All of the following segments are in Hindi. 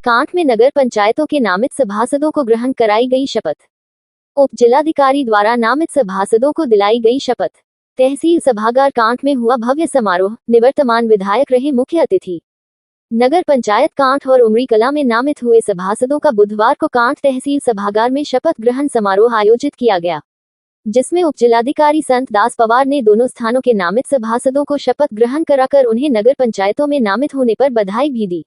कांठ में नगर पंचायतों के नामित सभासदों को ग्रहण कराई गई शपथ। उप जिलाधिकारी द्वारा नामित सभासदों को दिलाई गई शपथ। तहसील सभागार कांठ में हुआ भव्य समारोह। निवर्तमान विधायक रहे मुख्य अतिथि। नगर पंचायत कांठ और उमरी कला में नामित हुए सभासदों का बुधवार को कांठ तहसील सभागार में शपथ ग्रहण समारोह आयोजित किया गया, जिसमें उप जिलाधिकारी संत दास पवार ने दोनों स्थानों के नामित सभासदों को शपथ ग्रहण कराकर उन्हें नगर पंचायतों में नामित होने पर बधाई भी दी।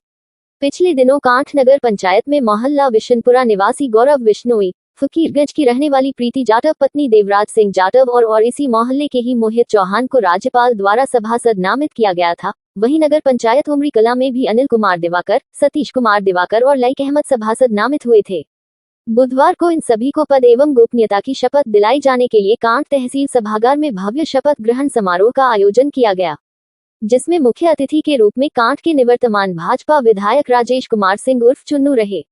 पिछले दिनों कांठ नगर पंचायत में मोहल्ला विशनपुरा निवासी गौरव बिश्नोई, फकीरगंज की रहने वाली प्रीति जाटव पत्नी देवराज सिंह जाटव और इसी मोहल्ले के ही मोहित चौहान को राज्यपाल द्वारा सभासद नामित किया गया था। वहीं नगर पंचायत उमरी कला में भी अनिल कुमार दिवाकर, सतीश कुमार दिवाकर और लाइक अहमद सभासद नामित हुए थे। बुधवार को इन सभी को पद एवं गोपनीयता की शपथ दिलाई जाने के लिए कांठ तहसील सभागार में भव्य शपथ ग्रहण समारोह का आयोजन किया गया, जिसमें मुख्य अतिथि के रूप में कांठ के निवर्तमान भाजपा विधायक राजेश कुमार सिंह उर्फ चुन्नू रहे।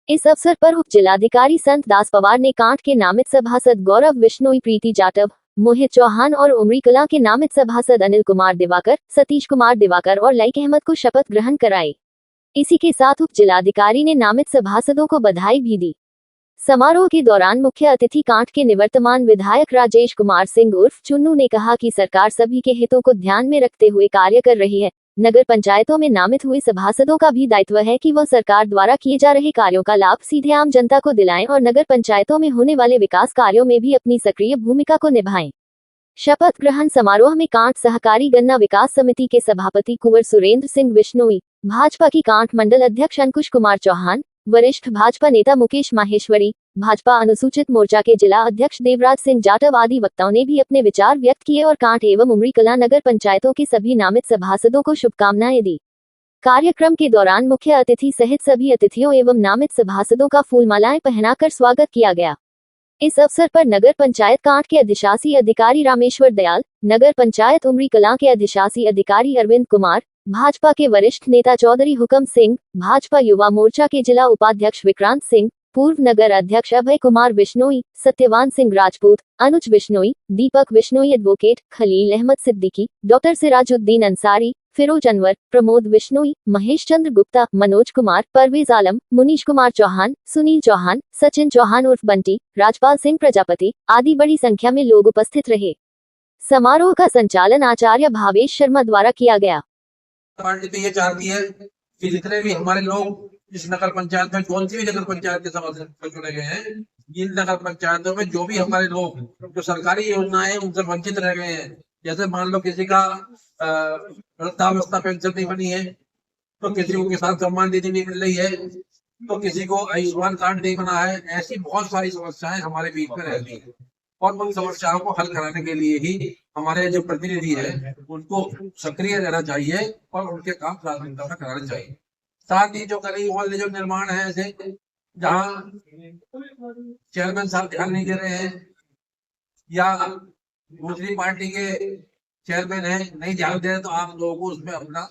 इस अवसर पर उप जिलाधिकारी संत दास पवार ने कांठ के नामित सभासद गौरव बिश्नोई, प्रीति जाटव, मोहित चौहान और उमरी कला के नामित सभासद अनिल कुमार दिवाकर, सतीश कुमार दिवाकर और लाइक अहमद को शपथ ग्रहण कराई। इसी के साथ उप जिलाधिकारी ने नामित सभासदों को बधाई भी दी। समारोह के दौरान मुख्य अतिथि कांठ के निवर्तमान विधायक राजेश कुमार सिंह उर्फ चुन्नू ने कहा कि सरकार सभी के हितों को ध्यान में रखते हुए कार्य कर रही है। नगर पंचायतों में नामित हुए सभासदों का भी दायित्व है कि वह सरकार द्वारा किए जा रहे कार्यों का लाभ सीधे आम जनता को दिलाएं और नगर पंचायतों में होने वाले विकास कार्यों में भी अपनी सक्रिय भूमिका को निभाएं। शपथ ग्रहण समारोह में कांठ सहकारी गन्ना विकास समिति के सभापति कुंवर सुरेंद्र सिंह बिश्नोई, भाजपा की कांठ मंडल अध्यक्ष अंकुश कुमार चौहान, वरिष्ठ भाजपा नेता मुकेश माहेश्वरी, भाजपा अनुसूचित मोर्चा के जिला अध्यक्ष देवराज सिंह जाटव आदि वक्ताओं ने भी अपने विचार व्यक्त किए और कांठ एवं उमरी कला नगर पंचायतों के सभी नामित सभासदों को शुभकामनाएं दी। कार्यक्रम के दौरान मुख्य अतिथि सहित सभी अतिथियों एवं नामित सभासदों का फूलमालाएं पहनाकर स्वागत किया गया। इस अवसर पर नगर पंचायत कांठ के अधिशासी अधिकारी रामेश्वर दयाल, नगर पंचायत उमरी कला के अधिशासी अधिकारी अरविंद कुमार, भाजपा के वरिष्ठ नेता चौधरी हुकम सिंह, भाजपा युवा मोर्चा के जिला उपाध्यक्ष विक्रांत सिंह, पूर्व नगर अध्यक्ष अभय कुमार बिश्नोई, सत्यवान सिंह राजपूत, अनुज बिश्नोई, दीपक बिश्नोई एडवोकेट, खलील अहमद सिद्दीकी, डॉक्टर सिराजुद्दीन अंसारी, फिरोज अनवर, प्रमोद बिश्नोई, महेश चंद्र गुप्ता, मनोज कुमार, परवेज आलम, मुनीश कुमार चौहान, सुनील चौहान, सचिन चौहान उर्फ बंटी, राजपाल सिंह प्रजापति आदि बड़ी संख्या में लोग उपस्थित रहे। समारोह का संचालन आचार्य भावेश शर्मा द्वारा किया गया। पार्टी तो ये चाहती है कि जितने भी हमारे लोग इस नगर पंचायत में, कौन सी भी नगर पंचायत के सदस्य चुने गए हैं, इन नगर पंचायतों में जो भी हमारे लोग जो सरकारी योजनाएं उनसे वंचित रह गए हैं, जैसे मान लो किसी का वृद्धावस्था पेंशन नहीं बनी है, तो किसी को किसान सम्मान निधि नहीं मिल रही है, तो किसी को आयुष्मान कार्ड नहीं बना है, ऐसी बहुत सारी समस्याएं हमारे बीच में रहती है और उन समस्याओं को हल कराने के लिए ही हमारे जो प्रतिनिधि है उनको सक्रिय रहना चाहिए और उनके काम प्राथमिकता में कराने चाहिए। साथ ही जो गली मोहल्ले जो निर्माण है, ऐसे जहाँ चेयरमैन साहब ध्यान नहीं दे रहे हैं या दूसरी पार्टी के चेयरमैन है नहीं ध्यान दे रहे, तो आप लोगों को उसमें अपना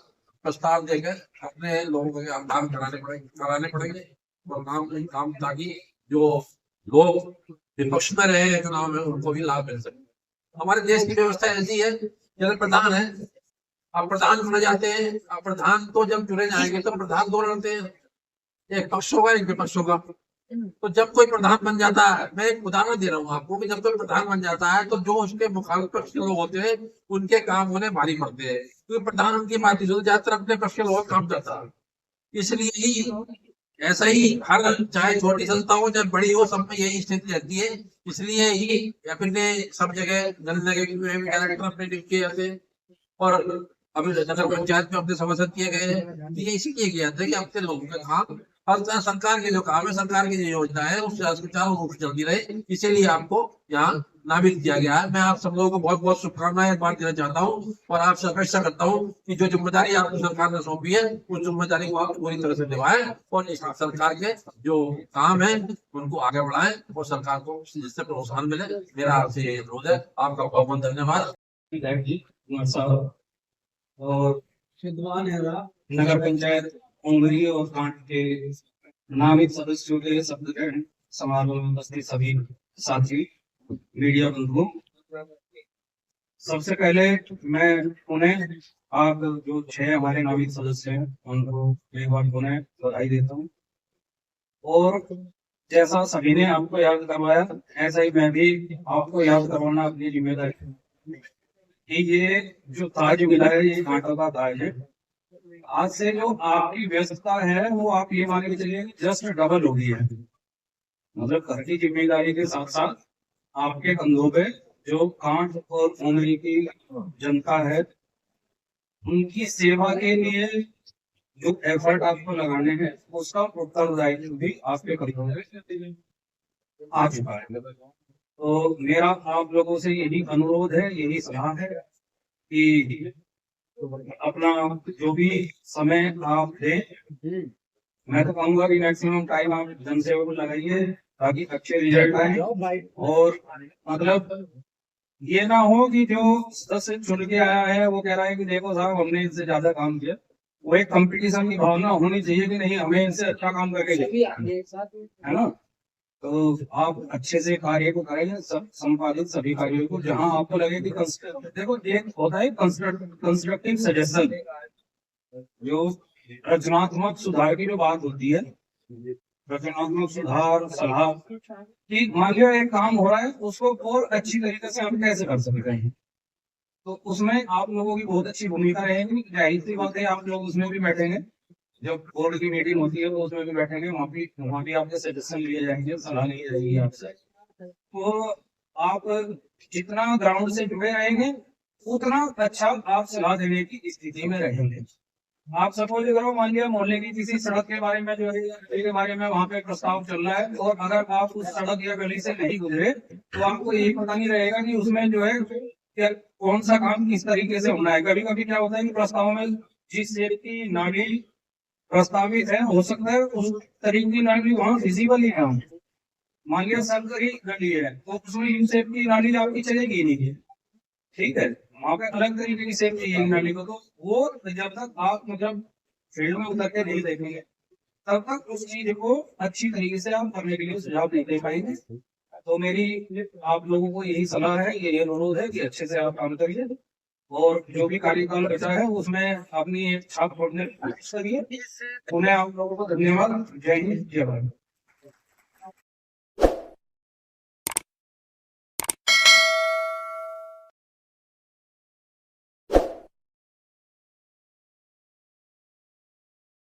प्रस्ताव देकर अपने लोगों को काम कराने पड़ेंगे और काम ताकि जो लोग विपक्ष में रहे चुनाव में उनको भी लाभ मिल सके। हमारे देश की व्यवस्था ऐसी है, जैसे प्रधान है, अब प्रधान चुने जाते हैं, अब प्रधान तो जब चुने जाएंगे तो प्रधान दो लड़ते हैं, एक पक्ष होगा एक विपक्ष होगा। तो जब कोई प्रधान बन जाता है, मैं एक उदाहरण दे रहा हूँ आपको कि जब कोई प्रधान बन जाता है तो जो उसके मुखालिफ पक्ष के लोग होते हैं उनके काम होने भारी पड़ते हैं, क्योंकि प्रधान उनकी बात ज्यादातर अपने पक्ष के लोग काम करता है। इसलिए ही ऐसा ही हर चाहे छोटी संस्था हो चाहे बड़ी हो, सब में यही स्थिति रहती है। इसलिए ही अपने सब जगह कलेक्टर अपने किए जाते हैं और अभी नगर पंचायत में अपने सभासद किए गए हैं। ये इसीलिए किया जाता है कि अपने लोगों का काम और सरकार के जो काम है, सरकार की जो योजना है उससे सुचारू रूप से चलती रहे, इसीलिए आपको यहाँ नामित किया गया है। मैं आप सब लोगों को बहुत बहुत शुभकामनाएं इस बार देना चाहता हूँ और आपसे अपेक्षा करता हूँ कि जो जिम्मेदारी आपको सरकार ने सौंपी है उस जिम्मेदारी को आप पूरी तरह से निभाएं और इस सरकार के जो काम है उनको आगे बढ़ाएं और सरकार को जिससे प्रोत्साहन मिले। मेरा आपसे यही अनुरोध है। आपका बहुत बहुत धन्यवाद। और नगर पंचायत उमरी और कांठ के नामित सदस्यों के शपथ ग्रहण समारोह में उपस्थित सभी साथी, मीडिया बंधुओं, सबसे पहले मैं उन्हें आप जो 6 हमारे नामित सदस्य हैं उनको एक बार पुनः बधाई देता हूँ। और जैसा सभी ने आपको याद करवाया, ऐसा ही मैं भी आपको याद करवाना अपनी जिम्मेदारी कि ये जो ताज मिला है, ये कांटों का ताज है। आज से जो आपकी व्यस्तता है वो आप ये मान के चलिए जस्ट डबल हो गई है। मतलब घर की जिम्मेदारी के साथ साथ आपके कंधों पे जो कांठ और उंगली की जनता है, उनकी सेवा के लिए जो एफर्ट आपको लगाने हैं, उसका उत्तरदायित्व भी आपके कंधों पे आ चुका है। तो मेरा आप लोगों से यही अनुरोध है, यही सलाह है कि अपना जो भी समय आप दें, मैं तो कहूंगा कि मैक्सिमम टाइम आप जनसेवा को लगाइए ताकि अच्छे रिजल्ट आए। और मतलब ये ना हो कि जो सदस्य चुन के आया है वो कह रहा है कि देखो साहब हमने इनसे ज्यादा काम किया। वो एक कंपटीशन की भावना होनी चाहिए कि नहीं, हमें इनसे अच्छा काम करके है ना। तो आप अच्छे से कार्य को करें, सब संपादित सभी कार्यों को जहां आपको लगे कि देखो एक होता है कंस्ट्रक्टिव सजेशन, जो रचनात्मक सुधार की जो बात होती है, रचनात्मक सुधार सलाह कि मान लिया एक काम हो रहा है उसको और अच्छी तरीके से हम कैसे कर सकते हैं, तो उसमें आप लोगों की बहुत अच्छी भूमिका रहेगी। जाहिर सी बात है आप लोग उसमें भी बैठेंगे, जब बोर्ड की मीटिंग होती है तो उसमें भी बैठेंगे, वहाँ भी आपके सजेशन लिए जाएंगे, सलाह ली जाएगी आपसे। तो आप जितना ग्राउंड से जुड़े रहेंगे उतना अच्छा आप सलाह देने की स्थिति में रहेंगे। आप सपोज करो मान लिया मोहल्ले की किसी सड़क के बारे में जो है के बारे में वहाँ पे प्रस्ताव चल रहा है, और अगर आप उस सड़क या गली से नहीं गुजरे तो आपको यही पता नहीं रहेगा कि उसमें जो है क्या कौन सा काम किस तरीके से होना है। कभी कभी क्या होता है कि प्रस्ताव में जिस शेप की नाली प्रस्तावित है, हो सकता है उस तरीके की नाली वहाँ विजिबल ही ना हो। मान लिया सरकारी गली है तो उसमें इन शेप की नाली आपकी चलेगी नहीं, ठीक है, वहाँ पे अलग तरीके की शेप चाहिए नाली को। तो वो जब तक आप मतलब फील्ड में उतर के नहीं देखेंगे तब तक उस चीज को अच्छी तरीके से आप करने के लिए सुझाव नहीं दे पाएंगे। तो मेरी आप लोगों को यही सलाह है, ये अनुरोध है कि अच्छे से आप काम करिए और जो भी कार्यकाल बचा है उसमें अपनी एक छाप छोड़ने की कोशिश करिए। उन्हें आप लोगों को धन्यवाद। जय हिंद, जय भारत।